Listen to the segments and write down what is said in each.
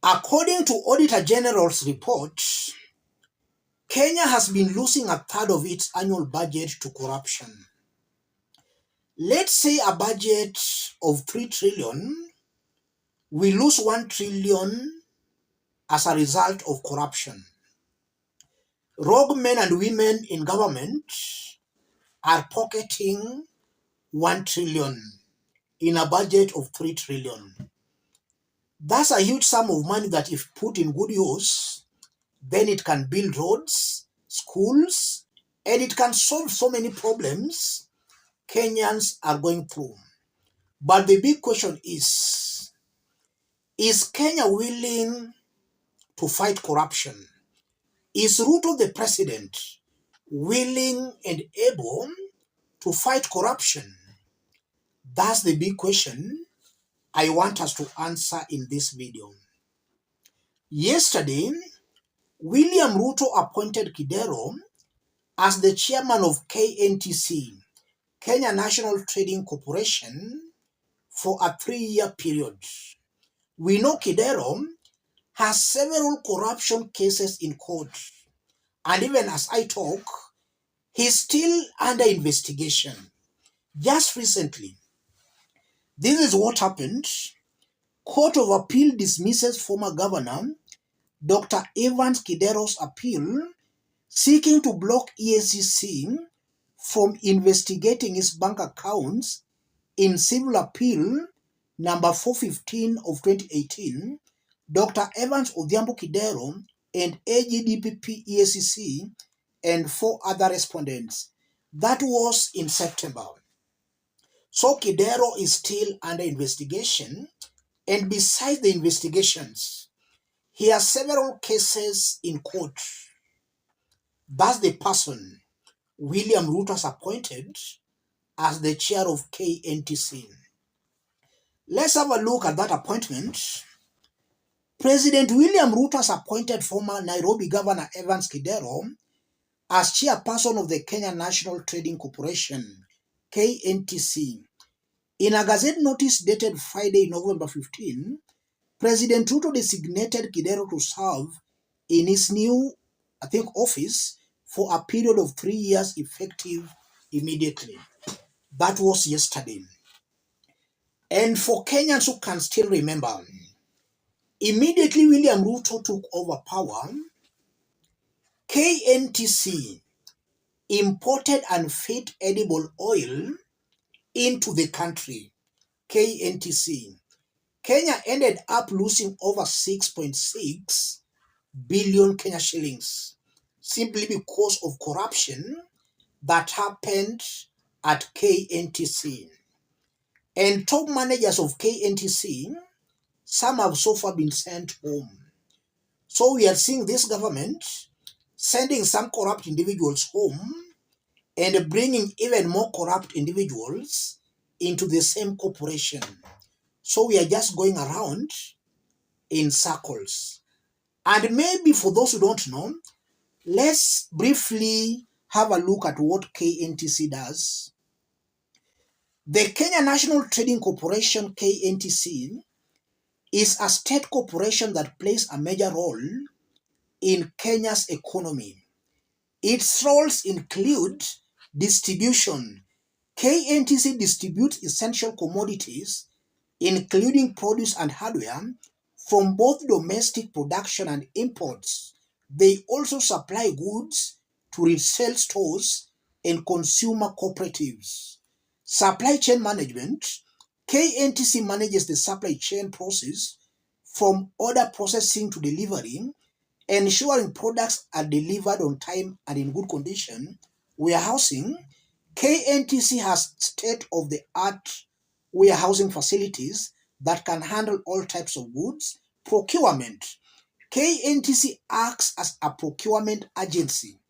According to Auditor General's report, Kenya has been losing a third of its annual budget to corruption. Let's say a budget of 3 trillion, we lose 1 trillion as a result of corruption. Rogue men and women in government are pocketing 1 trillion in a budget of 3 trillion. That's a huge sum of money that if put in good use, then it can build roads, schools, and it can solve so many problems Kenyans are going through. But the big question is Kenya willing to fight corruption? Is Ruto, the president, willing and able to fight corruption? That's the big question I want us to answer in this video. Yesterday, William Ruto appointed Kidero as the chairman of KNTC, Kenya National Trading Corporation, for a 3-year period. We know Kidero has several corruption cases in court, and even as I talk, he's still under investigation. Just recently, this is what happened. Court of Appeal dismisses former governor Dr. Evans Kidero's appeal seeking to block EACC from investigating his bank accounts in civil appeal number 415 of 2018. Dr. Evans Odhiambo Kidero and AGDPP EACC and 4 other respondents. That was in September. So Kidero is still under investigation, and besides the investigations, he has several cases in court. That's the person William Ruto has appointed as the chair of KNTC. Let's have a look at that appointment. President William Ruto has appointed former Nairobi Governor Evans Kidero as chairperson of the Kenya National Trading Corporation, KNTC. In a Gazette notice dated Friday, November 15, President Ruto designated Kidero to serve in his new, office for a period of 3 years effective immediately. That was yesterday. And for Kenyans who can still remember, immediately William Ruto took over power, KNTC imported unfit edible oil into the country. KNTC. Kenya ended up losing over 6.6 billion Kenya shillings simply because of corruption that happened at KNTC. And top managers of KNTC, some have so far been sent home. So we are seeing this government sending some corrupt individuals home and bringing even more corrupt individuals into the same corporation. So we are just going around in circles. And maybe for those who don't know, let's briefly have a look at what KNTC does. The Kenya National Trading Corporation, KNTC, is a state corporation that plays a major role in Kenya's economy. Its roles include distribution. KNTC distributes essential commodities, including produce and hardware, from both domestic production and imports. They also supply goods to retail stores and consumer cooperatives. Supply chain management. KNTC manages the supply chain process from order processing to delivery, ensuring products are delivered on time and in good condition. Warehousing. KNTC has state-of-the-art warehousing facilities that can handle all types of goods. Procurement. KNTC acts as a procurement agency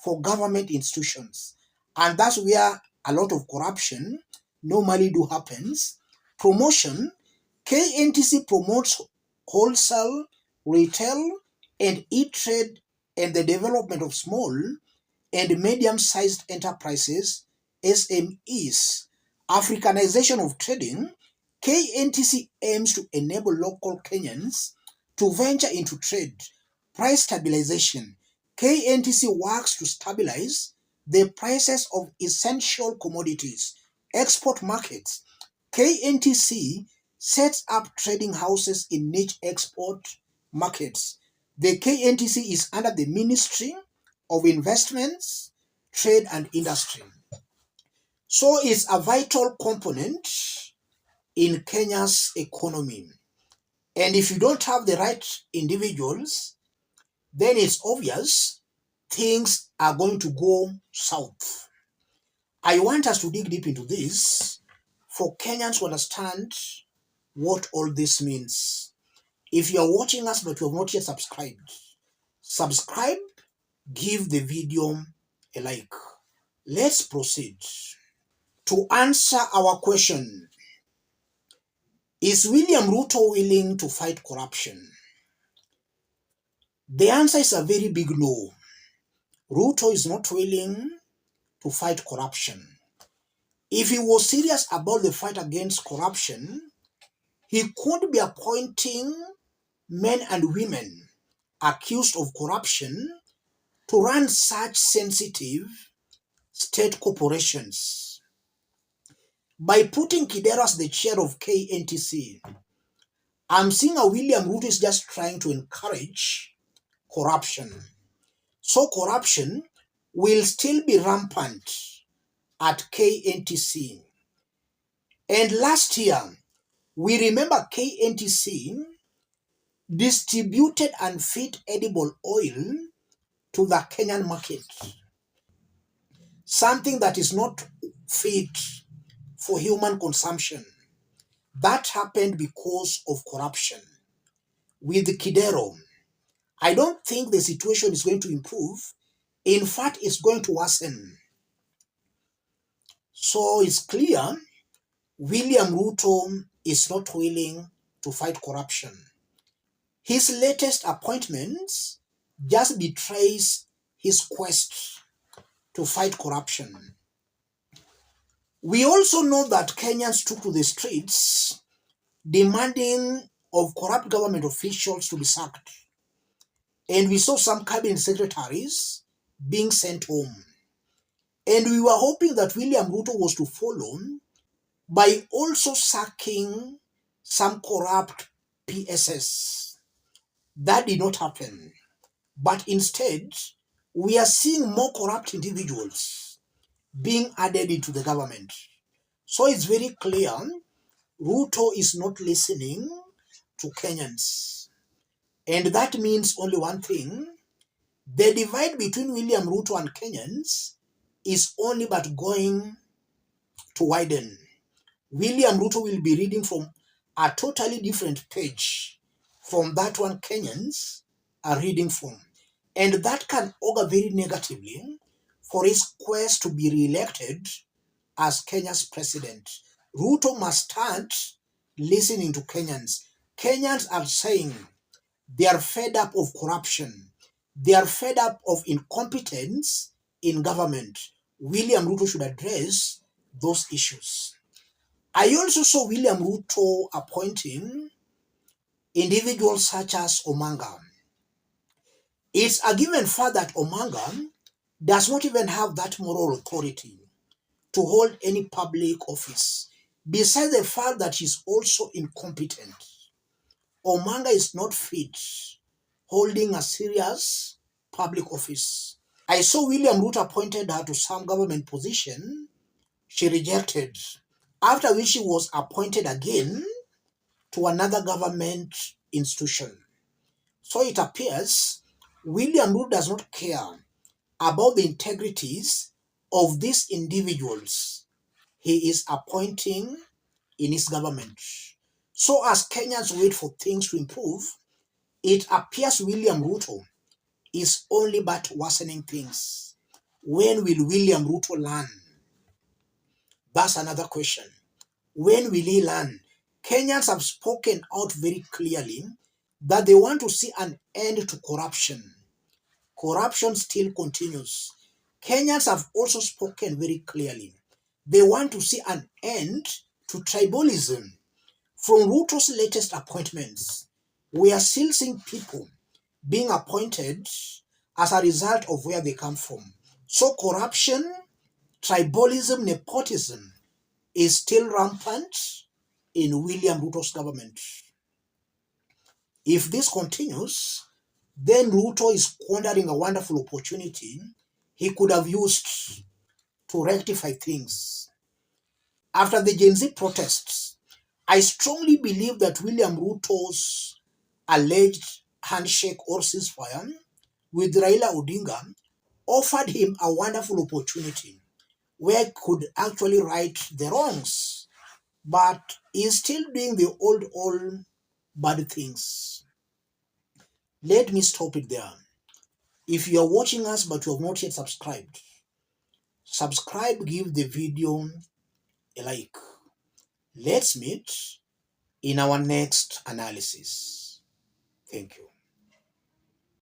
for government institutions, and that's where a lot of corruption normally happens. Promotion. KNTC promotes wholesale, retail, and e-trade and the development of small and medium-sized enterprises, SMEs. Africanization of trading. KNTC aims to enable local Kenyans to venture into trade, price stabilization. KNTC works to stabilize the prices of essential commodities, export markets. KNTC sets up trading houses in niche export markets. The KNTC is under the Ministry of Investments, Trade and Industry. So it's a vital component in Kenya's economy. And if you don't have the right individuals, then it's obvious things are going to go south. I want us to dig deep into this for Kenyans to understand what all this means. If you are watching us but you have not yet subscribed, subscribe, give the video a like. Let's proceed. To answer our question, is William Ruto willing to fight corruption? The answer is a very big no. Ruto is not willing to fight corruption. If he was serious about the fight against corruption, he could be appointing men and women accused of corruption to run such sensitive state corporations. By putting Kidero as the chair of KNTC, I'm seeing a William Ruto is just trying to encourage corruption. So corruption will still be rampant at KNTC. And last year, we remember KNTC distributed unfit edible oil to the Kenyan market, something that is not fit for human consumption. That happened because of corruption. With Kidero, I don't think the situation is going to improve. In fact, it's going to worsen. So it's clear William Ruto is not willing to fight corruption. His latest appointments just betrays his quest to fight corruption. We also know that Kenyans took to the streets demanding of corrupt government officials to be sacked. And we saw some cabinet secretaries being sent home. And we were hoping that William Ruto was to follow by also sacking some corrupt PSS. That did not happen. But instead, we are seeing more corrupt individuals being added into the government. So it's very clear Ruto is not listening to Kenyans. And that means only one thing. The divide between William Ruto and Kenyans is only but going to widen. William Ruto will be reading from a totally different page from that one Kenyans are reading from. And that can augur very negatively for his quest to be re-elected as Kenya's president. Ruto must start listening to Kenyans. Kenyans are saying they are fed up of corruption. They are fed up of incompetence in government. William Ruto should address those issues. I also saw William Ruto appointing individuals such as Omanga. It's a given fact that Omanga does not even have that moral authority to hold any public office. Besides the fact that she's also incompetent, Omanga is not fit holding a serious public office. I saw William Ruto appointed her to some government position. She rejected, after which she was appointed again to another government institution. So it appears William Ruto does not care about the integrities of these individuals he is appointing in his government. So as Kenyans wait for things to improve, it appears William Ruto is only but worsening things. When will William Ruto learn? That's another question. When will he learn? Kenyans have spoken out very clearly that they want to see an end to corruption. Corruption still continues. Kenyans have also spoken very clearly. They want to see an end to tribalism. From Ruto's latest appointments, we are still seeing people being appointed as a result of where they come from. So corruption, tribalism, nepotism is still rampant in William Ruto's government. If this continues, then Ruto is squandering a wonderful opportunity he could have used to rectify things. After the Gen Z protests, I strongly believe that William Ruto's alleged handshake or ceasefire with Raila Odinga offered him a wonderful opportunity where he could actually right the wrongs, but he's still doing the old bad things. Let me stop it there. If you are watching us but you have not yet subscribed, subscribe, give the video a like. Let's meet in our next analysis. Thank you.